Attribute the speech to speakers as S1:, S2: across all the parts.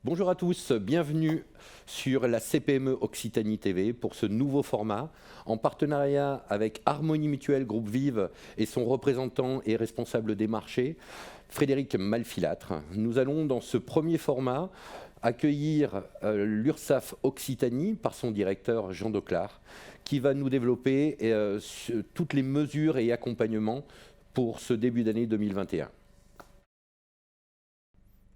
S1: Bonjour à tous, bienvenue sur la CPME Occitanie TV pour ce nouveau format en partenariat avec Harmonie Mutuelle Groupe Vive et son représentant et responsable des marchés, Frédéric Malfilâtre. Nous allons dans ce premier format accueillir l'URSSAF Occitanie par son directeur Jean Doclar qui va nous développer toutes les mesures et accompagnements pour ce début d'année 2021.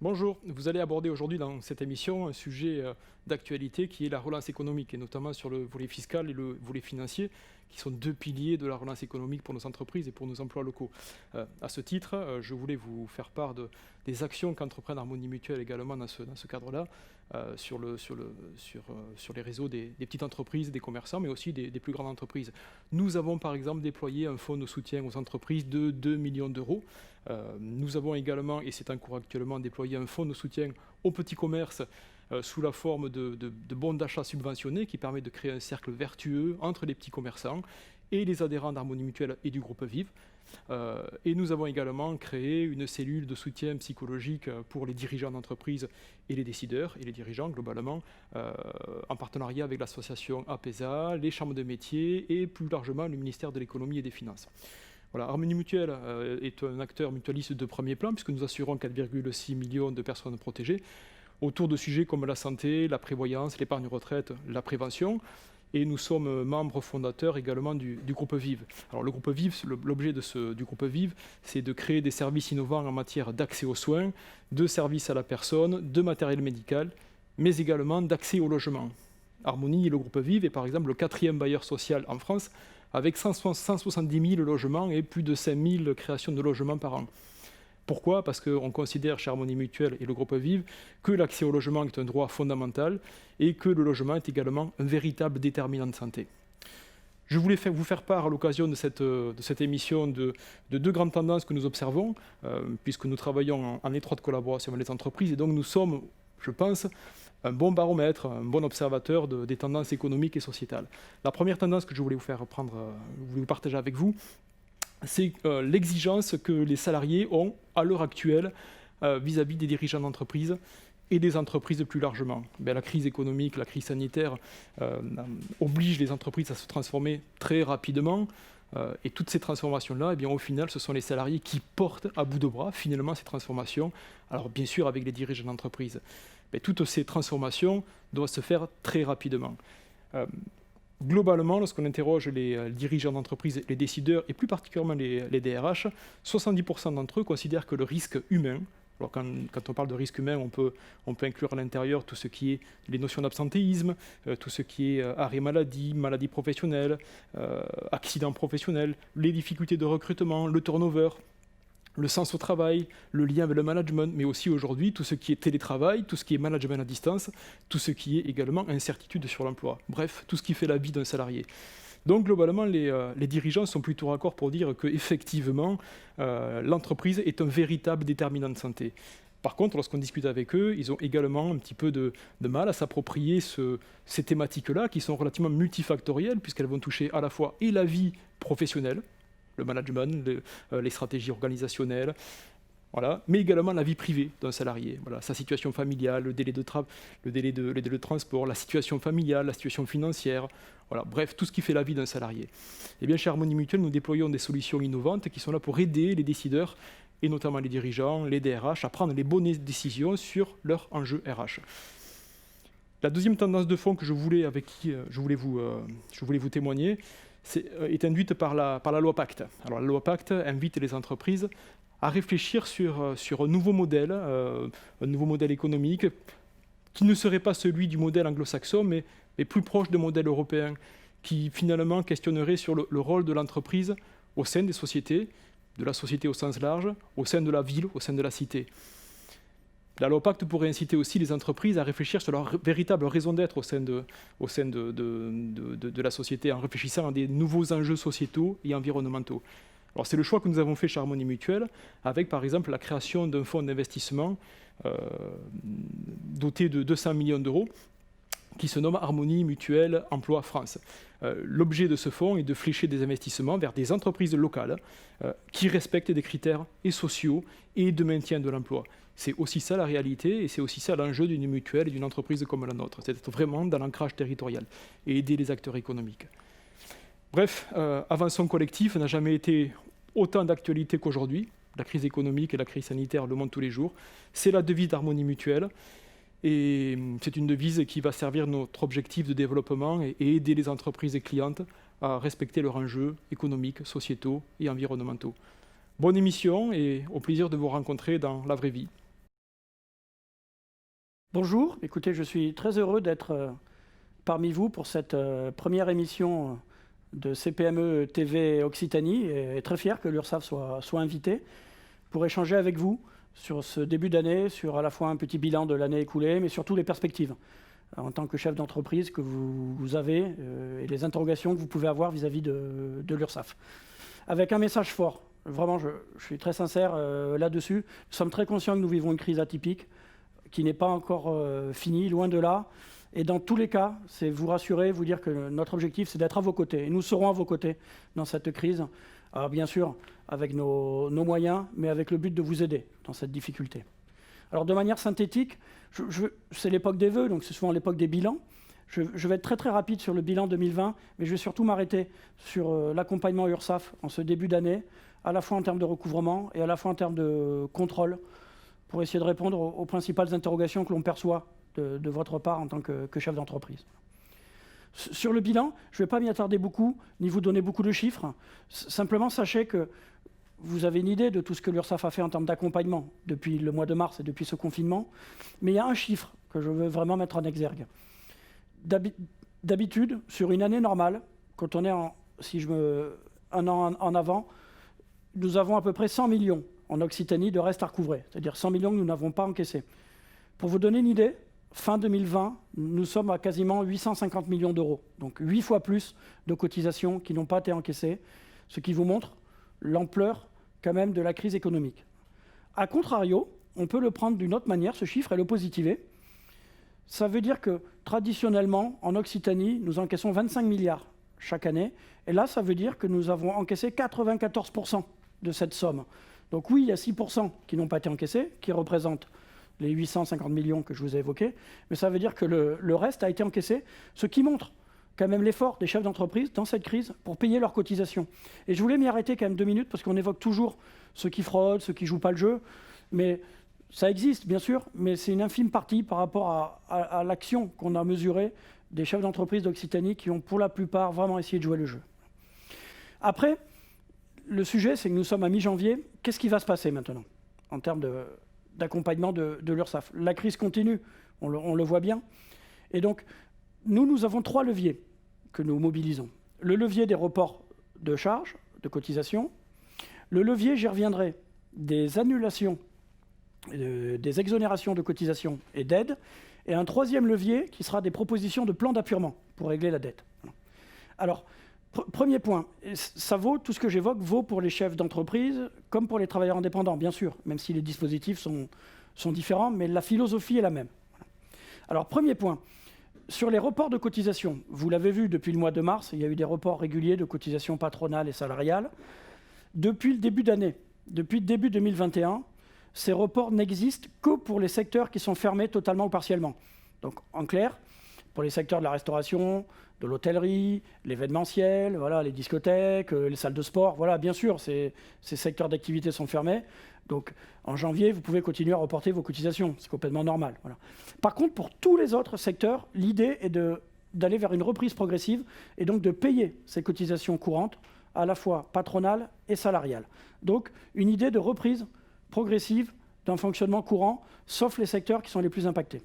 S2: Bonjour, vous allez aborder aujourd'hui dans cette émission un sujet d'actualité qui est la relance économique et notamment sur le volet fiscal et le volet financier qui sont deux piliers de la relance économique pour nos entreprises et pour nos emplois locaux. À ce titre, je voulais vous faire part des actions qu'entreprennent Harmonie Mutuelle également dans ce cadre-là sur les réseaux des petites entreprises, des commerçants mais aussi des plus grandes entreprises. Nous avons par exemple déployé un fonds de soutien aux entreprises de 2 millions d'euros. Nous avons également, et c'est en cours actuellement, déployé un fonds de soutien aux petits commerces sous la forme de bons d'achat subventionnés qui permet de créer un cercle vertueux entre les petits commerçants et les adhérents d'Harmonie Mutuelle et du groupe Vive. Et nous avons également créé une cellule de soutien psychologique pour les dirigeants d'entreprise et les décideurs et les dirigeants globalement, en partenariat avec l'association APESA, les chambres de métiers et plus largement le ministère de l'économie et des finances. Voilà, Harmonie Mutuelle est un acteur mutualiste de premier plan puisque nous assurons 4,6 millions de personnes protégées autour de sujets comme la santé, la prévoyance, l'épargne retraite, la prévention. Et nous sommes membres fondateurs également du groupe Vive. Alors le groupe Vive, l'objet du groupe Vive, c'est de créer des services innovants en matière d'accès aux soins, de services à la personne, de matériel médical, mais également d'accès au logement. Harmonie et le groupe Vive est par exemple le 4e bailleur social en France, avec 170 000 logements et plus de 5 000 créations de logements par an. Pourquoi ? Parce qu'on considère chez Harmonie Mutuelle et le groupe Vive que l'accès au logement est un droit fondamental et que le logement est également un véritable déterminant de santé. Je voulais vous faire part à l'occasion de cette émission de deux grandes tendances que nous observons, puisque nous travaillons en étroite collaboration avec les entreprises et donc nous sommes, je pense, un bon baromètre, un bon observateur des tendances économiques et sociétales. La première tendance que je voulais vous partager avec vous, c'est l'exigence que les salariés ont à l'heure actuelle vis-à-vis des dirigeants d'entreprise et des entreprises plus largement. La crise économique, la crise sanitaire oblige les entreprises à se transformer très rapidement. Et toutes ces transformations-là, au final, ce sont les salariés qui portent à bout de bras finalement ces transformations. Alors bien sûr avec les dirigeants d'entreprise. Mais toutes ces transformations doivent se faire très rapidement. Globalement, lorsqu'on interroge les dirigeants d'entreprise, les décideurs et plus particulièrement les DRH, 70% d'entre eux considèrent que le risque humain, alors quand on parle de risque humain, on peut inclure à l'intérieur tout ce qui est les notions d'absentéisme, tout ce qui est arrêt maladie, maladie professionnelle, accident professionnel, les difficultés de recrutement, le turnover, le sens au travail, le lien avec le management, mais aussi aujourd'hui tout ce qui est télétravail, tout ce qui est management à distance, tout ce qui est également incertitude sur l'emploi. Bref, tout ce qui fait la vie d'un salarié. Donc globalement, les dirigeants sont plutôt raccords pour dire qu'effectivement, l'entreprise est un véritable déterminant de santé. Par contre, lorsqu'on discute avec eux, ils ont également un petit peu de mal à s'approprier ces thématiques-là qui sont relativement multifactorielles puisqu'elles vont toucher à la fois et la vie professionnelle, le management, les stratégies organisationnelles, voilà, mais également la vie privée d'un salarié, voilà, sa situation familiale, le délai de transport, la situation familiale, la situation financière, voilà, bref, tout ce qui fait la vie d'un salarié. Et bien, chez Harmonie Mutuelle, nous déployons des solutions innovantes qui sont là pour aider les décideurs, et notamment les dirigeants, les DRH, à prendre les bonnes décisions sur leurs enjeux RH. La deuxième tendance de fond que je voulais vous témoigner, est induite par la loi Pacte. Alors la loi Pacte invite les entreprises à réfléchir sur un nouveau modèle économique qui ne serait pas celui du modèle anglo-saxon, mais plus proche du modèle européen, qui finalement questionnerait sur le rôle de l'entreprise au sein des sociétés, de la société au sens large, au sein de la ville, au sein de la cité. La loi Pacte pourrait inciter aussi les entreprises à réfléchir sur leur véritable raison d'être au sein de la société, en réfléchissant à des nouveaux enjeux sociétaux et environnementaux. Alors c'est le choix que nous avons fait chez Harmonie Mutuelle, avec par exemple la création d'un fonds d'investissement doté de 200 millions d'euros, qui se nomme Harmonie Mutuelle Emploi France. L'objet de ce fonds est de flécher des investissements vers des entreprises locales qui respectent des critères et sociaux et de maintien de l'emploi. C'est aussi ça la réalité et c'est aussi ça l'enjeu d'une mutuelle et d'une entreprise comme la nôtre. C'est d'être vraiment dans l'ancrage territorial et aider les acteurs économiques. Bref, Avançons collectif n'a jamais été autant d'actualité qu'aujourd'hui. La crise économique et la crise sanitaire le montrent tous les jours. C'est la devise d'Harmonie Mutuelle. Et c'est une devise qui va servir notre objectif de développement et aider les entreprises et clientes à respecter leurs enjeux économiques, sociétaux et environnementaux. Bonne émission et au plaisir de vous rencontrer dans la vraie vie.
S3: Bonjour, écoutez, je suis très heureux d'être parmi vous pour cette première émission de CPME TV Occitanie et très fier que l'URSSAF soit invité pour échanger avec vous sur ce début d'année, sur à la fois un petit bilan de l'année écoulée, mais surtout les perspectives en tant que chef d'entreprise que vous avez et les interrogations que vous pouvez avoir vis-à-vis de l'URSSAF. Avec un message fort, vraiment je suis très sincère là-dessus. Nous sommes très conscients que nous vivons une crise atypique qui n'est pas encore finie, loin de là. Et dans tous les cas, c'est vous rassurer, vous dire que notre objectif, c'est d'être à vos côtés. Et nous serons à vos côtés dans cette crise. Alors bien sûr, avec nos moyens, mais avec le but de vous aider dans cette difficulté. Alors de manière synthétique, c'est l'époque des vœux, donc c'est souvent l'époque des bilans. Je vais être très très rapide sur le bilan 2020, mais je vais surtout m'arrêter sur l'accompagnement URSSAF en ce début d'année, à la fois en termes de recouvrement et à la fois en termes de contrôle, pour essayer de répondre aux principales interrogations que l'on perçoit de votre part en tant que chef d'entreprise. Sur le bilan, je ne vais pas m'y attarder beaucoup, ni vous donner beaucoup de chiffres. Simplement, sachez que vous avez une idée de tout ce que l'URSSAF a fait en termes d'accompagnement depuis le mois de mars et depuis ce confinement. Mais il y a un chiffre que je veux vraiment mettre en exergue. D'habitude, sur une année normale, quand on est un an en avant, nous avons à peu près 100 millions en Occitanie de reste à recouvrer, c'est-à-dire 100 millions que nous n'avons pas encaissés. Pour vous donner une idée, fin 2020, nous sommes à quasiment 850 millions d'euros, donc 8 fois plus de cotisations qui n'ont pas été encaissées, ce qui vous montre l'ampleur quand même de la crise économique. A contrario, on peut le prendre d'une autre manière, ce chiffre, et le positiver. Ça veut dire que traditionnellement, en Occitanie, nous encaissons 25 milliards chaque année, et là, ça veut dire que nous avons encaissé 94% de cette somme. Donc oui, il y a 6% qui n'ont pas été encaissés, qui représentent les 850 millions que je vous ai évoqués, mais ça veut dire que le reste a été encaissé, ce qui montre quand même l'effort des chefs d'entreprise dans cette crise pour payer leurs cotisations. Et je voulais m'y arrêter quand même 2 minutes, parce qu'on évoque toujours ceux qui fraudent, ceux qui ne jouent pas le jeu, mais ça existe bien sûr, mais c'est une infime partie par rapport à l'action qu'on a mesurée des chefs d'entreprise d'Occitanie qui ont pour la plupart vraiment essayé de jouer le jeu. Après, le sujet, c'est que nous sommes à mi-janvier. Qu'est-ce qui va se passer maintenant en termes d'accompagnement de l'URSSAF? La crise continue, on le voit bien. Et donc, nous avons 3 leviers que nous mobilisons. Le levier des reports de charges, de cotisations. Le levier, j'y reviendrai, des annulations, des exonérations de cotisations et d'aides. Et un 3e levier qui sera des propositions de plans d'appurement pour régler la dette. Alors, premier point, tout ce que j'évoque vaut pour les chefs d'entreprise comme pour les travailleurs indépendants, bien sûr, même si les dispositifs sont différents, mais la philosophie est la même. Alors, premier point, sur les reports de cotisations, vous l'avez vu depuis le mois de mars, il y a eu des reports réguliers de cotisations patronales et salariales. Depuis le début d'année, depuis début 2021, ces reports n'existent que pour les secteurs qui sont fermés totalement ou partiellement. Donc, en clair, pour les secteurs de la restauration, de l'hôtellerie, l'événementiel, voilà, les discothèques, les salles de sport, voilà, bien sûr, ces secteurs d'activité sont fermés. Donc, en janvier, vous pouvez continuer à reporter vos cotisations. C'est complètement normal. Voilà. Par contre, pour tous les autres secteurs, l'idée est d'aller vers une reprise progressive et donc de payer ces cotisations courantes, à la fois patronales et salariales. Donc, une idée de reprise progressive d'un fonctionnement courant, sauf les secteurs qui sont les plus impactés.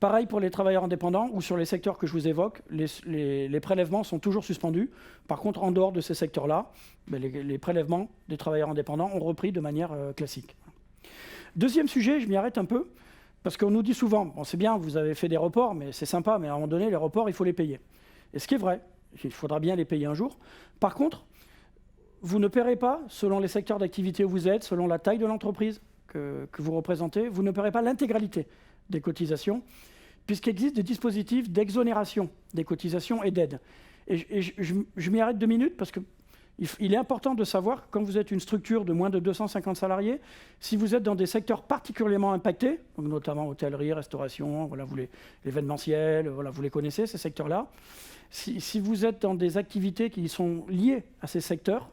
S3: Pareil pour les travailleurs indépendants ou sur les secteurs que je vous évoque, les prélèvements sont toujours suspendus. Par contre, en dehors de ces secteurs-là, les prélèvements des travailleurs indépendants ont repris de manière classique. Deuxième sujet, je m'y arrête un peu, parce qu'on nous dit souvent, bon, c'est bien, vous avez fait des reports, mais c'est sympa, mais à un moment donné, les reports, il faut les payer. Et ce qui est vrai, il faudra bien les payer un jour. Par contre, vous ne paierez pas, selon les secteurs d'activité où vous êtes, selon la taille de l'entreprise que vous représentez, vous ne paierez pas l'intégralité des cotisations, puisqu'il existe des dispositifs d'exonération des cotisations et d'aides. Et je m'y arrête 2 minutes parce qu'il est important de savoir, quand vous êtes une structure de moins de 250 salariés, si vous êtes dans des secteurs particulièrement impactés, donc notamment hôtellerie, restauration, voilà, l'événementiel, voilà, vous les connaissez, ces secteurs-là. Si vous êtes dans des activités qui sont liées à ces secteurs,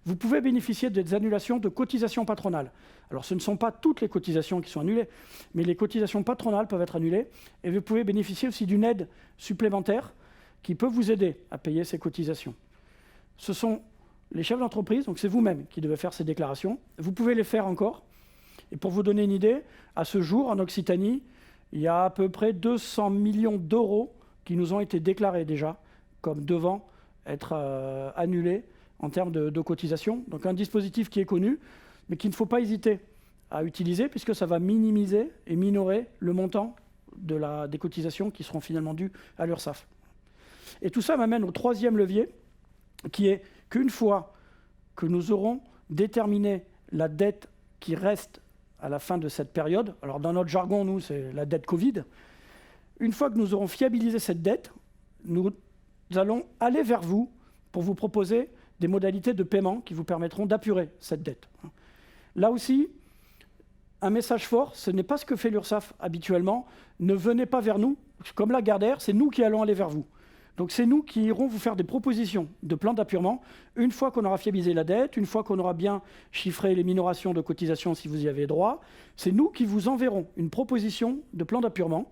S3: vous pouvez bénéficier des annulations de cotisations patronales. Alors, ce ne sont pas toutes les cotisations qui sont annulées, mais les cotisations patronales peuvent être annulées, et vous pouvez bénéficier aussi d'une aide supplémentaire qui peut vous aider à payer ces cotisations. Ce sont les chefs d'entreprise, donc c'est vous-même qui devez faire ces déclarations. Vous pouvez les faire encore. Et pour vous donner une idée, à ce jour, en Occitanie, il y a à peu près 200 millions d'euros qui nous ont été déclarés déjà comme devant être annulés en termes de cotisation. Donc un dispositif qui est connu, mais qu'il ne faut pas hésiter à utiliser, puisque ça va minimiser et minorer le montant des cotisations qui seront finalement dues à l'URSSAF. Et tout ça m'amène au 3e levier, qui est qu'une fois que nous aurons déterminé la dette qui reste à la fin de cette période, alors dans notre jargon, nous, c'est la dette Covid, une fois que nous aurons fiabilisé cette dette, nous allons aller vers vous pour vous proposer des modalités de paiement qui vous permettront d'apurer cette dette. Là aussi, un message fort, ce n'est pas ce que fait l'URSSAF habituellement. Ne venez pas vers nous, comme Lagardère, c'est nous qui allons aller vers vous. Donc c'est nous qui irons vous faire des propositions de plan d'apurement, une fois qu'on aura fiabilisé la dette, une fois qu'on aura bien chiffré les minorations de cotisations si vous y avez droit. C'est nous qui vous enverrons une proposition de plan d'apurement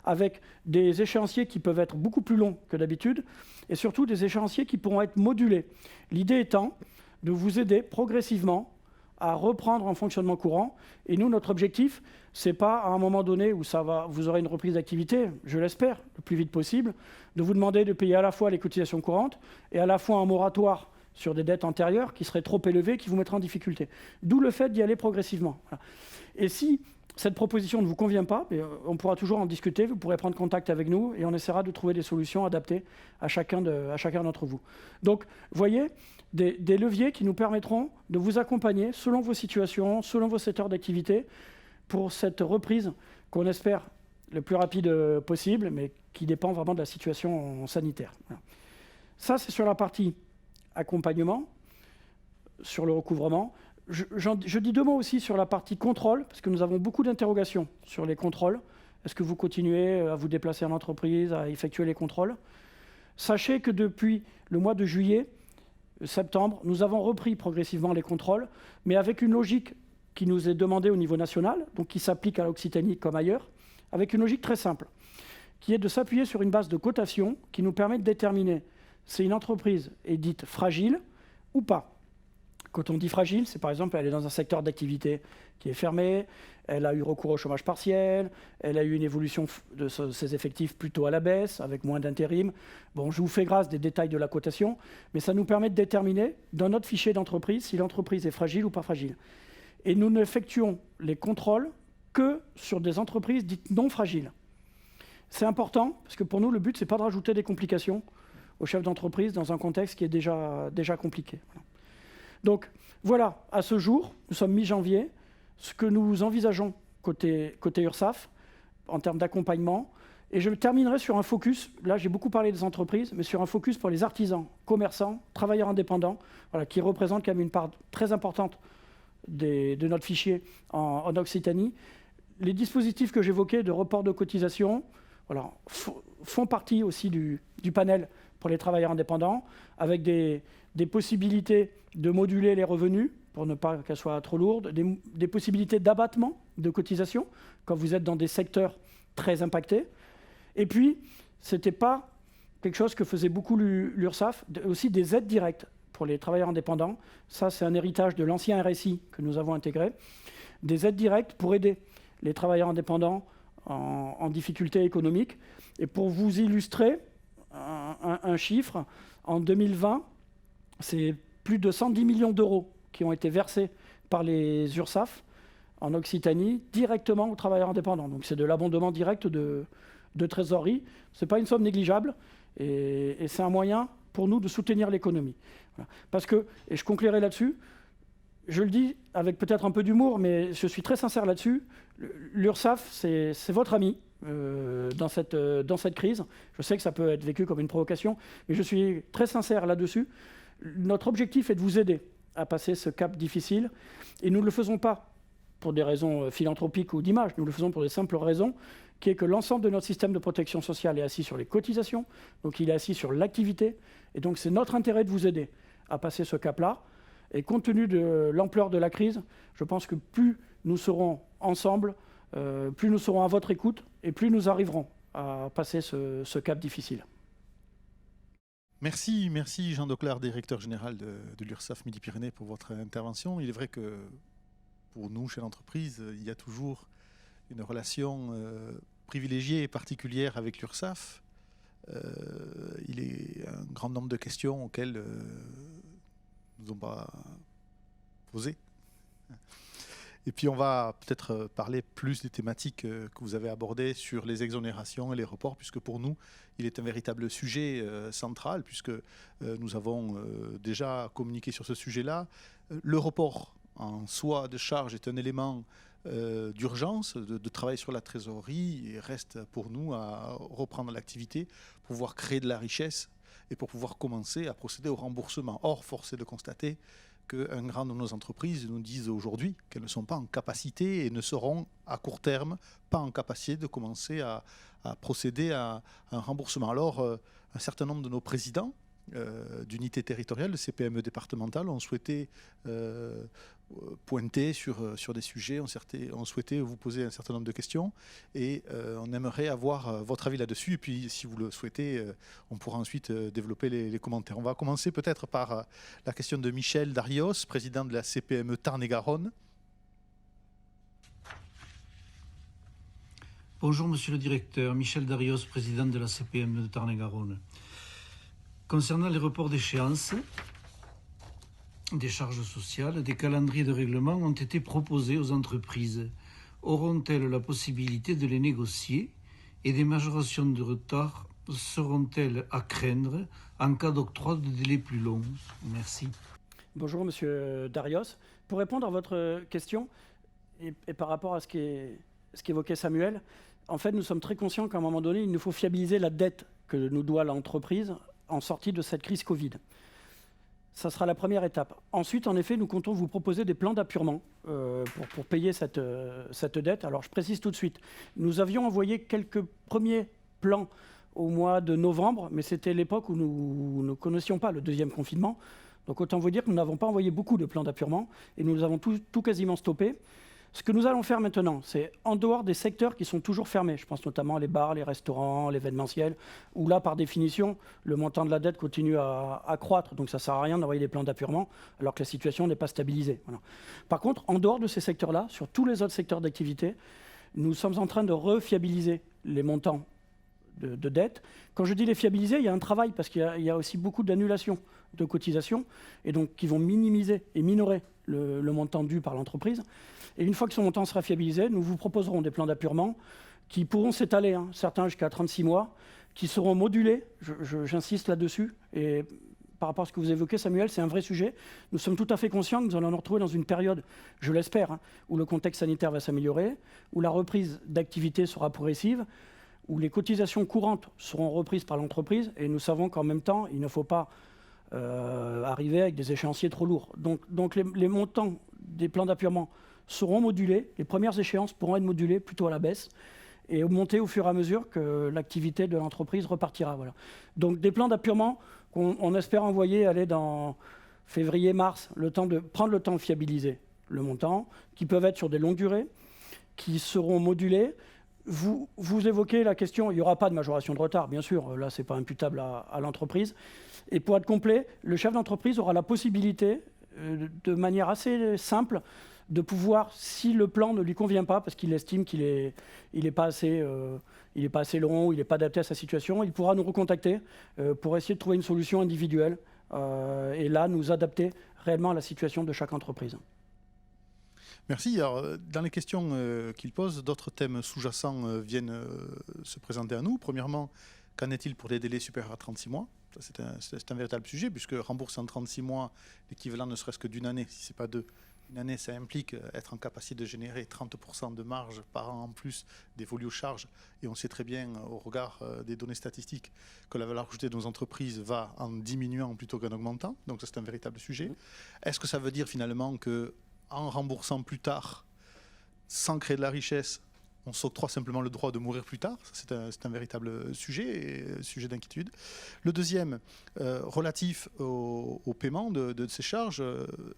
S3: avec des échéanciers qui peuvent être beaucoup plus longs que d'habitude et surtout des échéanciers qui pourront être modulés. L'idée étant de vous aider progressivement à reprendre en fonctionnement courant. Et nous, notre objectif, ce n'est pas à un moment donné où vous aurez une reprise d'activité, je l'espère, le plus vite possible, de vous demander de payer à la fois les cotisations courantes et à la fois un moratoire sur des dettes antérieures qui seraient trop élevées, qui vous mettraient en difficulté. D'où le fait d'y aller progressivement. Voilà. Et si cette proposition ne vous convient pas, on pourra toujours en discuter, vous pourrez prendre contact avec nous et on essaiera de trouver des solutions adaptées à chacun d'entre vous. Donc, vous voyez, des leviers qui nous permettront de vous accompagner selon vos situations, selon vos secteurs d'activité, pour cette reprise qu'on espère le plus rapide possible, mais qui dépend vraiment de la situation sanitaire. Voilà. Ça, c'est sur la partie accompagnement, sur le recouvrement. Je dis 2 mots aussi sur la partie contrôle, parce que nous avons beaucoup d'interrogations sur les contrôles. Est-ce que vous continuez à vous déplacer en entreprise, à effectuer les contrôles? Sachez que depuis le mois de juillet, septembre, nous avons repris progressivement les contrôles, mais avec une logique qui nous est demandée au niveau national, donc qui s'applique à l'Occitanie comme ailleurs, avec une logique très simple, qui est de s'appuyer sur une base de cotation qui nous permet de déterminer si une entreprise est dite fragile ou pas. Quand on dit fragile, c'est par exemple, elle est dans un secteur d'activité qui est fermé, elle a eu recours au chômage partiel, elle a eu une évolution de ses effectifs plutôt à la baisse, avec moins d'intérim. Bon, je vous fais grâce des détails de la cotation, mais ça nous permet de déterminer dans notre fichier d'entreprise si l'entreprise est fragile ou pas fragile. Et nous n'effectuons les contrôles que sur des entreprises dites non fragiles. C'est important, parce que pour nous, le but, ce n'est pas de rajouter des complications aux chefs d'entreprise dans un contexte qui est déjà compliqué. Voilà. Donc voilà, à ce jour, nous sommes mi-janvier, ce que nous envisageons côté URSSAF en termes d'accompagnement. Et je terminerai sur un focus, là j'ai beaucoup parlé des entreprises, mais sur un focus pour les artisans, commerçants, travailleurs indépendants, voilà, qui représentent quand même une part très importante de notre fichier en Occitanie. Les dispositifs que j'évoquais de report de cotisation voilà, font partie aussi du panel pour les travailleurs indépendants, avec des possibilités de moduler les revenus pour ne pas qu'elles soient trop lourdes, des possibilités d'abattement de cotisation quand vous êtes dans des secteurs très impactés. Et puis, ce n'était pas quelque chose que faisait beaucoup l'URSSAF, aussi des aides directes pour les travailleurs indépendants. Ça, c'est un héritage de l'ancien RSI que nous avons intégré. Des aides directes pour aider les travailleurs indépendants en difficulté économique. Et pour vous illustrer un chiffre, en 2020, c'est plus de 110 millions d'euros qui ont été versés par les URSSAF en Occitanie directement aux travailleurs indépendants. Donc c'est de l'abondement direct de trésorerie. Ce n'est pas une somme négligeable et c'est un moyen pour nous de soutenir l'économie. Voilà. Parce que, et je conclurai là-dessus, je le dis avec peut-être un peu d'humour, mais je suis très sincère là-dessus, l'URSSAF, c'est votre ami, dans cette crise. Je sais que ça peut être vécu comme une provocation, mais je suis très sincère là-dessus. Notre objectif est de vous aider à passer ce cap difficile, et nous ne le faisons pas pour des raisons philanthropiques ou d'image, nous le faisons pour des simples raisons, qui est que l'ensemble de notre système de protection sociale est assis sur les cotisations, donc il est assis sur l'activité, et donc c'est notre intérêt de vous aider à passer ce cap-là. Et compte tenu de l'ampleur de la crise, je pense que plus nous serons ensemble, plus nous serons à votre écoute, et plus nous arriverons à passer ce cap difficile.
S4: Merci Jean Dauclard, directeur général de l'URSSAF Midi-Pyrénées, pour votre intervention. Il est vrai que pour nous, chez l'entreprise, il y a toujours une relation privilégiée et particulière avec l'URSSAF. Il est un grand nombre de questions auxquelles nous n'avons pas posé. Et puis on va peut-être parler plus des thématiques que vous avez abordées sur les exonérations et les reports, puisque pour nous, il est un véritable sujet central, puisque nous avons déjà communiqué sur ce sujet-là. Le report en soi de charge est un élément d'urgence, de travail sur la trésorerie, et reste pour nous à reprendre l'activité pour pouvoir créer de la richesse et pour pouvoir commencer à procéder au remboursement. Or, force est de constater qu'un grand nombre de nos entreprises nous disent aujourd'hui qu'elles ne sont pas en capacité et ne seront à court terme pas en capacité de commencer à procéder à un remboursement. Alors, un certain nombre de nos présidents d'unités territoriales, de CPME départementales, ont souhaité pointer sur des sujets, ont souhaité vous poser un certain nombre de questions, et on aimerait avoir votre avis là-dessus, et puis si vous le souhaitez, on pourra ensuite développer les commentaires. On va commencer peut-être par la question de Michel Darios, président de la CPME Tarn-et-Garonne.
S5: Bonjour Monsieur le Directeur, Michel Darios, président de la CPME de Tarn-et-Garonne. Concernant les reports d'échéance des charges sociales, des calendriers de règlement ont été proposés aux entreprises. Auront-elles la possibilité de les négocier et des majorations de retard seront-elles à craindre en cas d'octroi de délais plus longs? Merci.
S3: Bonjour Monsieur Darios. Pour répondre à votre question, et par rapport à ce qu'évoquait Samuel, en fait nous sommes très conscients qu'à un moment donné, il nous faut fiabiliser la dette que nous doit l'entreprise en sortie de cette crise Covid. Ça sera la première étape. Ensuite, en effet, nous comptons vous proposer des plans d'appurement pour payer cette dette. Alors, je précise tout de suite, nous avions envoyé quelques premiers plans au mois de novembre, mais c'était l'époque où nous ne connaissions pas le deuxième confinement. Donc, autant vous dire que nous n'avons pas envoyé beaucoup de plans d'appurement et nous avons tout quasiment stoppé. Ce que nous allons faire maintenant, c'est en dehors des secteurs qui sont toujours fermés, je pense notamment les bars, les restaurants, l'événementiel, où là, par définition, le montant de la dette continue à croître, donc ça ne sert à rien d'envoyer des plans d'appurement, alors que la situation n'est pas stabilisée. Voilà. Par contre, en dehors de ces secteurs-là, sur tous les autres secteurs d'activité, nous sommes en train de refiabiliser les montants de dette. Quand je dis les fiabiliser, il y a un travail, parce qu'il y a aussi beaucoup d'annulations de cotisations, et donc qui vont minimiser et minorer le montant dû par l'entreprise. Et une fois que ce montant sera fiabilisé, nous vous proposerons des plans d'appurement qui pourront s'étaler, certains jusqu'à 36 mois, qui seront modulés, j'insiste là-dessus, et par rapport à ce que vous évoquez, Samuel, c'est un vrai sujet. Nous sommes tout à fait conscients que nous allons nous retrouver dans une période, je l'espère, où le contexte sanitaire va s'améliorer, où la reprise d'activité sera progressive, où les cotisations courantes seront reprises par l'entreprise, et nous savons qu'en même temps, il ne faut pas arriver avec des échéanciers trop lourds. Donc les montants des plans d'appurement seront modulés, les premières échéances pourront être modulées plutôt à la baisse et augmenter au fur et à mesure que l'activité de l'entreprise repartira. Voilà. Donc des plans d'appurement qu'on espère envoyer aller dans février-mars, prendre le temps de fiabiliser le montant, qui peuvent être sur des longues durées, qui seront modulés. Vous évoquez la question, il n'y aura pas de majoration de retard, bien sûr, là ce n'est pas imputable à l'entreprise. Et pour être complet, le chef d'entreprise aura la possibilité, de manière assez simple, de pouvoir, si le plan ne lui convient pas, parce qu'il estime qu'il n'est pas assez long, il n'est pas adapté à sa situation, il pourra nous recontacter pour essayer de trouver une solution individuelle et là, nous adapter réellement à la situation de chaque entreprise.
S4: Merci. Alors, dans les questions qu'il pose, d'autres thèmes sous-jacents viennent se présenter à nous. Premièrement, qu'en est-il pour des délais supérieurs à 36 mois ? C'est un véritable sujet, puisque rembourser en 36 mois l'équivalent ne serait-ce que d'une année, si ce n'est pas deux, Une année, ça implique être en capacité de générer 30% de marge par an en plus dévolue aux charges. Et on sait très bien, au regard des données statistiques, que la valeur ajoutée de nos entreprises va en diminuant plutôt qu'en augmentant. Donc ça, c'est un véritable sujet. Est-ce que ça veut dire finalement qu'en remboursant plus tard, sans créer de la richesse, on s'octroie simplement le droit de mourir plus tard? C'est un véritable sujet d'inquiétude. Le deuxième, relatif au paiement de ces charges,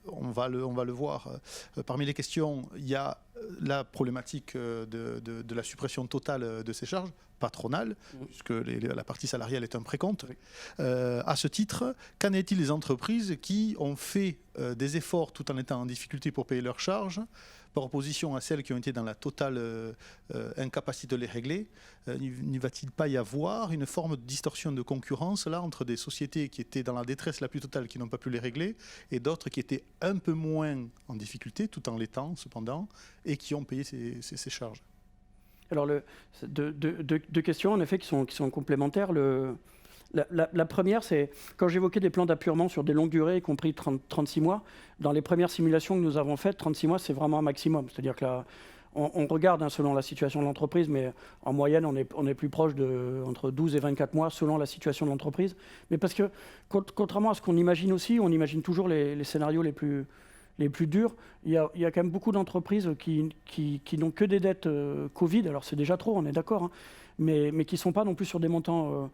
S4: on va le voir. Parmi les questions, il y a la problématique de la suppression totale de ces charges patronales, puisque la partie salariale est un précompte. Oui. À ce titre, qu'en est-il des entreprises qui ont fait des efforts tout en étant en difficulté pour payer leurs charges, par opposition à celles qui ont été dans la totale incapacité de les régler? N'y va-t-il pas y avoir une forme de distorsion de concurrence là entre des sociétés qui étaient dans la détresse la plus totale, qui n'ont pas pu les régler, et d'autres qui étaient un peu moins en difficulté, tout en l'étant cependant, et qui ont payé ces charges? Alors,
S3: deux questions en effet qui sont complémentaires. La première, c'est quand j'évoquais des plans d'appurement sur des longues durées, y compris 36 mois, dans les premières simulations que nous avons faites, 36 mois, c'est vraiment un maximum. C'est-à-dire que là, on regarde selon la situation de l'entreprise, mais en moyenne, on est plus proche entre 12 et 24 mois selon la situation de l'entreprise. Mais parce que, contrairement à ce qu'on imagine aussi, on imagine toujours les scénarios les plus durs. Il y a quand même beaucoup d'entreprises qui n'ont que des dettes Covid. Alors c'est déjà trop, on est d'accord, hein, mais qui ne sont pas non plus sur des montants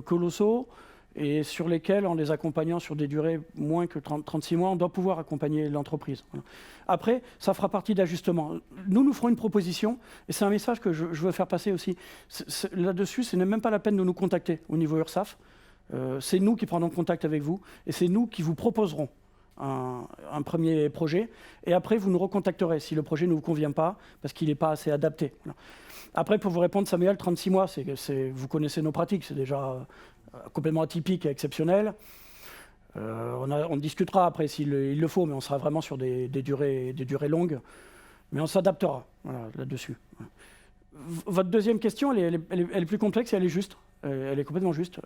S3: colossaux et sur lesquels, en les accompagnant sur des durées moins que 36 mois, on doit pouvoir accompagner l'entreprise. Voilà. Après, ça fera partie d'ajustement. Nous ferons une proposition, et c'est un message que je veux faire passer aussi. Là-dessus, ce n'est même pas la peine de nous contacter au niveau URSSAF. C'est nous qui prendrons contact avec vous, et c'est nous qui vous proposerons un premier projet, et après vous nous recontacterez si le projet ne vous convient pas, parce qu'il n'est pas assez adapté. Voilà. Après, pour vous répondre, Samuel, 36 mois, vous connaissez nos pratiques, c'est déjà complètement atypique et exceptionnel. On discutera après s'il le faut, mais on sera vraiment sur des durées longues, mais on s'adaptera là-dessus. Votre deuxième question, elle est plus complexe et elle est juste. Elle est complètement juste.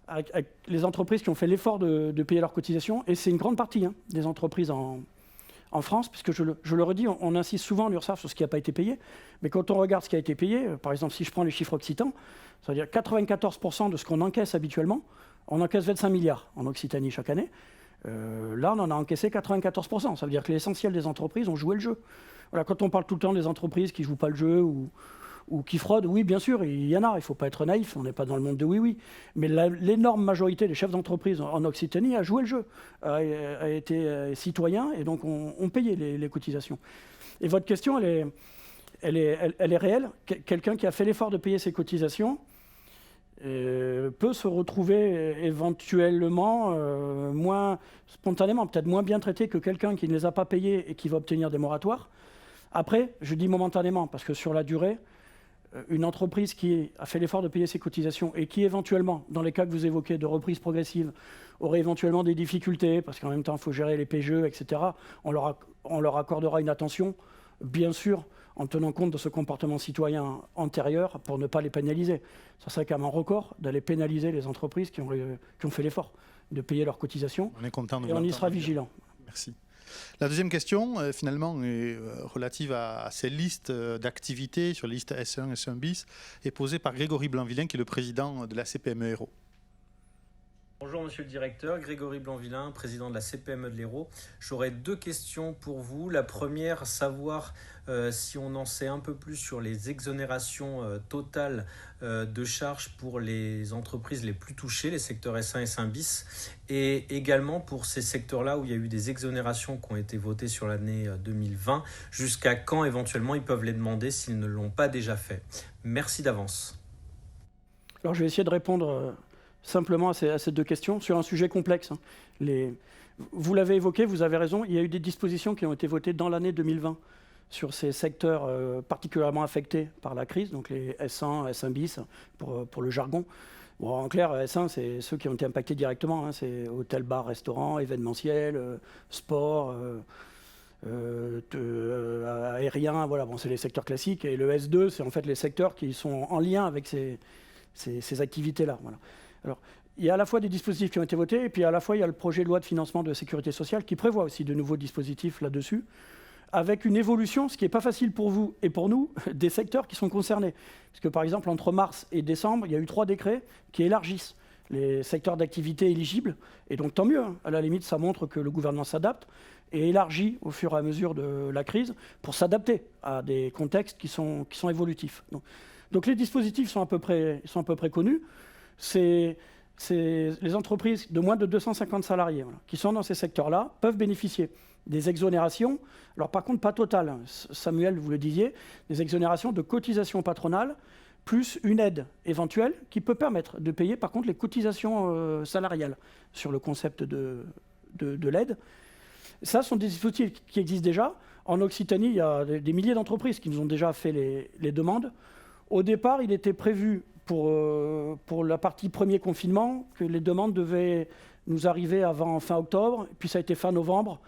S3: Avec les entreprises qui ont fait l'effort de payer leurs cotisations, et c'est une grande partie des entreprises en France, puisque je le redis, on insiste souvent en URSSAF sur ce qui n'a pas été payé, mais quand on regarde ce qui a été payé, par exemple, si je prends les chiffres occitans, ça veut dire 94% de ce qu'on encaisse habituellement, on encaisse 25 milliards en Occitanie chaque année. Là, on en a encaissé 94%. Ça veut dire que l'essentiel des entreprises ont joué le jeu. Voilà, quand on parle tout le temps des entreprises qui ne jouent pas le jeu ou qui fraudent, oui, bien sûr, il y en a, il ne faut pas être naïf, on n'est pas dans le monde de oui-oui. Mais l'énorme majorité des chefs d'entreprise en Occitanie a joué le jeu, a été citoyen, et donc on payait les cotisations. Et votre question, elle est réelle. Quelqu'un qui a fait l'effort de payer ses cotisations peut se retrouver éventuellement moins spontanément, peut-être moins bien traité que quelqu'un qui ne les a pas payés et qui va obtenir des moratoires. Après, je dis momentanément, parce que sur la durée, une entreprise qui a fait l'effort de payer ses cotisations et qui éventuellement, dans les cas que vous évoquez de reprise progressive, aurait éventuellement des difficultés, parce qu'en même temps il faut gérer les PGE, etc., on leur accordera une attention, bien sûr, en tenant compte de ce comportement citoyen antérieur pour ne pas les pénaliser. Ça serait quand même un record d'aller pénaliser les entreprises qui ont fait l'effort de payer leurs cotisations.
S4: On est content de
S3: et on y sera vigilant.
S4: Merci. La deuxième question, finalement, est relative à ces listes d'activités sur les listes S1 et S1 bis, est posée par Grégory Blanvillain, qui est le président de la CPME Hérault.
S6: Bonjour Monsieur le Directeur, Grégory Blanvillain, président de la CPME de l'Hérault. J'aurais deux questions pour vous. La première, savoir si on en sait un peu plus sur les exonérations totales de charges pour les entreprises les plus touchées, les secteurs S1 et S1 bis, et également pour ces secteurs-là où il y a eu des exonérations qui ont été votées sur l'année 2020, jusqu'à quand éventuellement ils peuvent les demander s'ils ne l'ont pas déjà fait. Merci d'avance.
S3: Alors je vais essayer de répondre simplement à ces deux questions sur un sujet complexe. Vous l'avez évoqué, vous avez raison, il y a eu des dispositions qui ont été votées dans l'année 2020 sur ces secteurs particulièrement affectés par la crise, donc les S1, S1 bis pour le jargon. Bon, en clair, S1, c'est ceux qui ont été impactés directement, c'est hôtel, bar, restaurant, événementiel, sport, aérien, voilà, bon, c'est les secteurs classiques. Et le S2, c'est en fait les secteurs qui sont en lien avec ces activités-là. Voilà. Alors, il y a à la fois des dispositifs qui ont été votés, et puis à la fois il y a le projet de loi de financement de la sécurité sociale qui prévoit aussi de nouveaux dispositifs là-dessus, avec une évolution, ce qui n'est pas facile pour vous et pour nous, des secteurs qui sont concernés. Parce que par exemple, entre mars et décembre, il y a eu 3 décrets qui élargissent les secteurs d'activité éligibles, et donc tant mieux, hein. À la limite, ça montre que le gouvernement s'adapte et élargit au fur et à mesure de la crise pour s'adapter à des contextes qui sont évolutifs. Donc les dispositifs sont à peu près connus. C'est les entreprises de moins de 250 salariés qui sont dans ces secteurs-là peuvent bénéficier des exonérations. Alors par contre, pas totales, hein. Samuel, vous le disiez, des exonérations de cotisations patronales, plus une aide éventuelle qui peut permettre de payer par contre les cotisations salariales sur le concept de l'aide. Ça sont des dispositifs qui existent déjà. En Occitanie, il y a des milliers d'entreprises qui nous ont déjà fait les demandes. Au départ, il était prévu pour la partie premier confinement que les demandes devaient nous arriver avant fin octobre, puis ça a été fin novembre.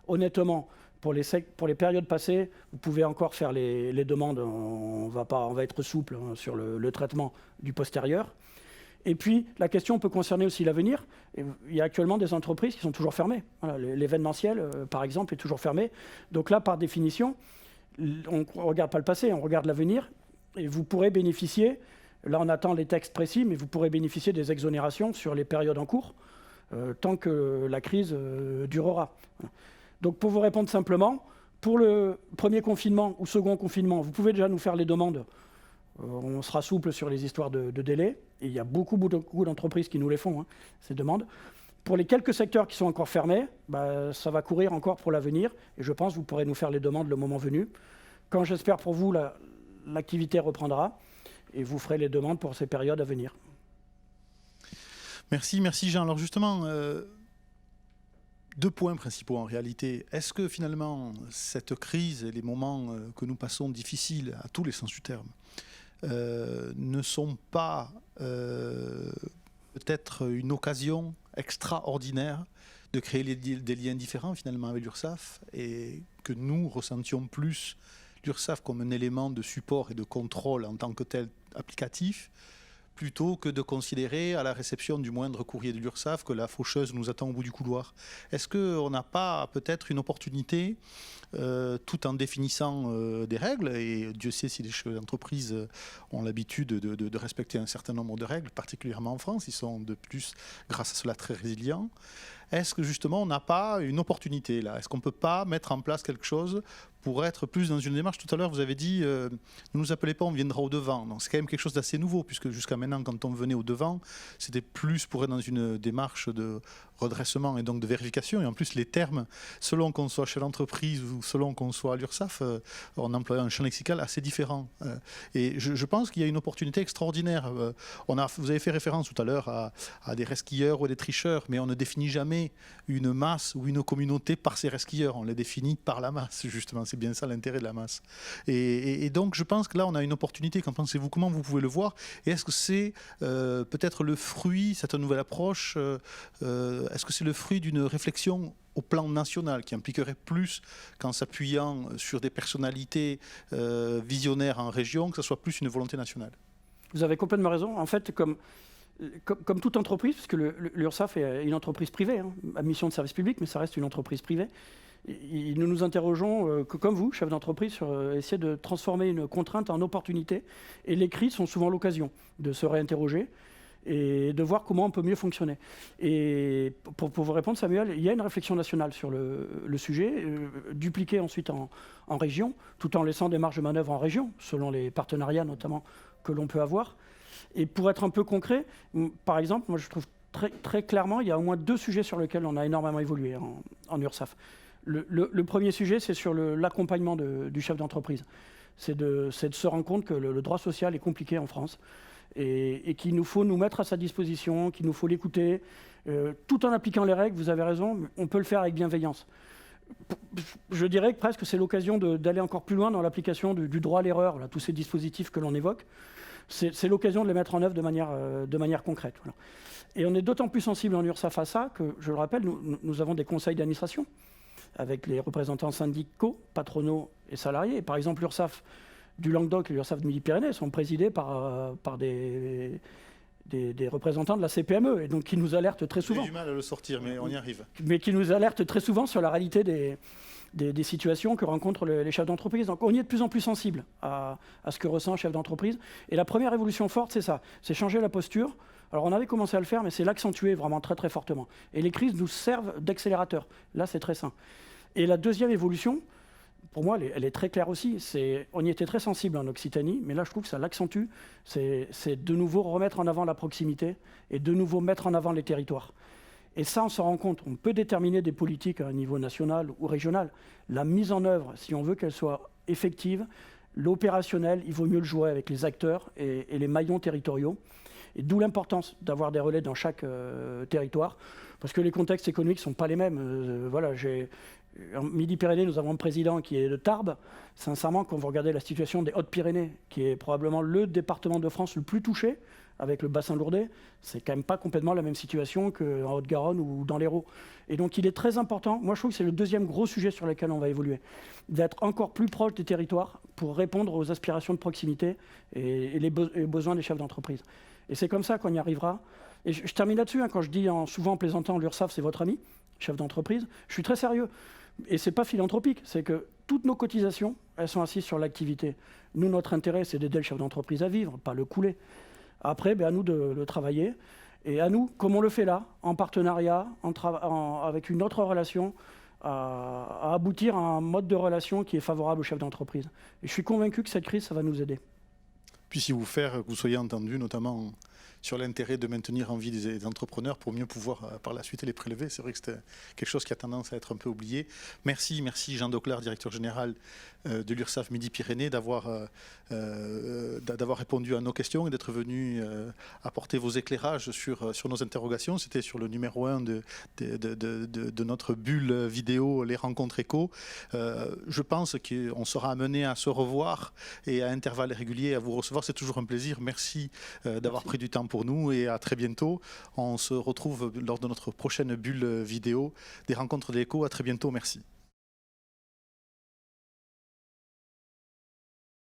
S3: Honnêtement, pour les périodes passées, vous pouvez encore faire les demandes. On va être souple, hein, sur le traitement du postérieur. Et puis, la question peut concerner aussi l'avenir. Il y a actuellement des entreprises qui sont toujours fermées. Voilà, l'événementiel, par exemple, est toujours fermé. Donc là, par définition, on ne regarde pas le passé, on regarde l'avenir. Et vous pourrez bénéficier, là on attend les textes précis, mais vous pourrez bénéficier des exonérations sur les périodes en cours, tant que la crise durera. Donc pour vous répondre simplement, pour le premier confinement ou second confinement, vous pouvez déjà nous faire les demandes. On sera souple sur les histoires de délai. Et il y a beaucoup d'entreprises qui nous les font, hein, ces demandes. Pour les quelques secteurs qui sont encore fermés, ça va courir encore pour l'avenir. Et je pense que vous pourrez nous faire les demandes le moment venu. Quand j'espère pour vous, l'activité reprendra. Et vous ferez les demandes pour ces périodes à venir.
S4: Merci Jean. Alors justement, 2 points principaux en réalité. Est-ce que finalement, cette crise et les moments que nous passons difficiles à tous les sens du terme ne sont pas peut-être une occasion extraordinaire de créer des liens différents finalement avec l'URSSAF, et que nous ressentions plus l'URSSAF comme un élément de support et de contrôle en tant que tel applicatif, plutôt que de considérer à la réception du moindre courrier de l'URSSAF que la faucheuse nous attend au bout du couloir. Est-ce qu'on n'a pas peut-être une opportunité, tout en définissant des règles, et Dieu sait si les chefs d'entreprise ont l'habitude de respecter un certain nombre de règles, particulièrement en France, ils sont de plus, grâce à cela, très résilients. Est-ce que justement on n'a pas une opportunité là? Est-ce qu'on ne peut pas mettre en place quelque chose pour être plus dans une démarche? Tout à l'heure vous avez dit ne nous appelez pas, on viendra au devant. Donc c'est quand même quelque chose d'assez nouveau, puisque jusqu'à maintenant quand on venait au devant, c'était plus pour être dans une démarche de redressement et donc de vérification. Et en plus les termes, selon qu'on soit chez l'entreprise ou selon qu'on soit à l'URSSAF, on emploie un champ lexical assez différent. Et je pense qu'il y a une opportunité extraordinaire. Vous avez fait référence tout à l'heure à des resquilleurs ou des tricheurs, mais on ne définit jamais une masse ou une communauté par ses resquilleurs, on les définit par la masse, justement, c'est bien ça l'intérêt de la masse. Et donc je pense que là on a une opportunité. Qu'en pensez-vous? Comment vous pouvez le voir? Et est-ce que c'est peut-être le fruit, cette nouvelle approche, est-ce que c'est le fruit d'une réflexion au plan national qui impliquerait plus qu'en s'appuyant sur des personnalités visionnaires en région, que ce soit plus une volonté nationale? Vous avez complètement raison. En fait, comme toute entreprise, puisque l'URSSAF est une entreprise privée, hein, à mission de service public, mais ça reste une entreprise privée, nous nous interrogeons, comme vous, chef d'entreprise, sur essayer de transformer une contrainte en opportunité. Et les crises sont souvent l'occasion de se réinterroger et de voir comment on peut mieux fonctionner. Et pour vous répondre, Samuel, il y a une réflexion nationale sur le sujet, dupliquée ensuite en région, tout en laissant des marges de manœuvre en région, selon les partenariats notamment que l'on peut avoir. Et pour être un peu concret, par exemple, moi je trouve très clairement, il y a au moins 2 sujets sur lesquels on a énormément évolué en URSSAF. Le premier sujet, c'est sur l'accompagnement du chef d'entreprise. C'est de se rendre compte que le droit social est compliqué en France et qu'il nous faut nous mettre à sa disposition, qu'il nous faut l'écouter, tout en appliquant les règles. Vous avez raison, on peut le faire avec bienveillance. Je dirais que presque c'est l'occasion d'aller encore plus loin dans l'application du droit à l'erreur, tous ces dispositifs que l'on évoque. C'est l'occasion de les mettre en œuvre de manière concrète. Voilà. Et on est d'autant plus sensible en URSSAF à ça que, je le rappelle, nous avons des conseils d'administration avec les représentants syndicaux, patronaux et salariés. Et par exemple, l'URSSAF du Languedoc et l'URSSAF de Midi-Pyrénées sont présidés par des
S3: des représentants de la CPME, et donc qui nous alertent très souvent.
S4: J'ai du mal à le sortir, mais on y arrive.
S3: Mais qui nous alertent très souvent sur la réalité des situations que rencontrent les chefs d'entreprise. Donc on y est de plus en plus sensible à ce que ressent un chef d'entreprise. Et la première évolution forte, c'est ça, c'est changer la posture. Alors on avait commencé à le faire, mais c'est l'accentuer vraiment très très fortement. Et les crises nous servent d'accélérateur. Là, c'est très sain. Et la deuxième évolution, pour moi, elle est très claire aussi. On y était très sensible en Occitanie, mais là, je trouve que ça l'accentue. C'est de nouveau remettre en avant la proximité et de nouveau mettre en avant les territoires. Et ça, on se rend compte. On peut déterminer des politiques à un niveau national ou régional. La mise en œuvre, si on veut qu'elle soit effective, l'opérationnel, il vaut mieux le jouer avec les acteurs et les maillons territoriaux. Et d'où l'importance d'avoir des relais dans chaque territoire, parce que les contextes économiques ne sont pas les mêmes. En Midi-Pyrénées, nous avons un président qui est de Tarbes. Sincèrement, quand vous regardez la situation des Hautes-Pyrénées, qui est probablement le département de France le plus touché, avec le bassin lourdais, c'est quand même pas complètement la même situation qu'en Haute-Garonne ou dans l'Hérault. Et donc il est très important, moi je trouve que c'est le deuxième gros sujet sur lequel on va évoluer, d'être encore plus proche des territoires pour répondre aux aspirations de proximité et les besoins des chefs d'entreprise. Et c'est comme ça qu'on y arrivera. Et je termine là-dessus, quand je dis souvent en plaisantant, l'URSSAF c'est votre ami, chef d'entreprise, je suis très sérieux. Et c'est pas philanthropique, c'est que toutes nos cotisations, elles sont assises sur l'activité. Nous, notre intérêt, c'est d'aider le chef d'entreprise à vivre, pas le couler. Après, à nous de le travailler. Et à nous, comme on le fait là, en partenariat, avec une autre relation, à aboutir à un mode de relation qui est favorable aux chefs d'entreprise. Et je suis convaincu que cette crise, ça va nous aider.
S4: Puissiez-vous faire que vous soyez entendu, notamment sur l'intérêt de maintenir en vie des entrepreneurs pour mieux pouvoir par la suite les prélever. C'est vrai que c'était quelque chose qui a tendance à être un peu oublié. Merci Jean Doclard, directeur général de l'URSSAF Midi-Pyrénées, d'avoir répondu à nos questions et d'être venu apporter vos éclairages sur nos interrogations. C'était sur le numéro 1 de notre bulle vidéo Les Rencontres Éco. Je pense qu'on sera amené à se revoir et à intervalles réguliers à vous recevoir. C'est toujours un plaisir. Merci d'avoir pris du temps pour nous et à très bientôt. On se retrouve lors de notre prochaine bulle vidéo des Rencontres de l'éco. À très bientôt. Merci.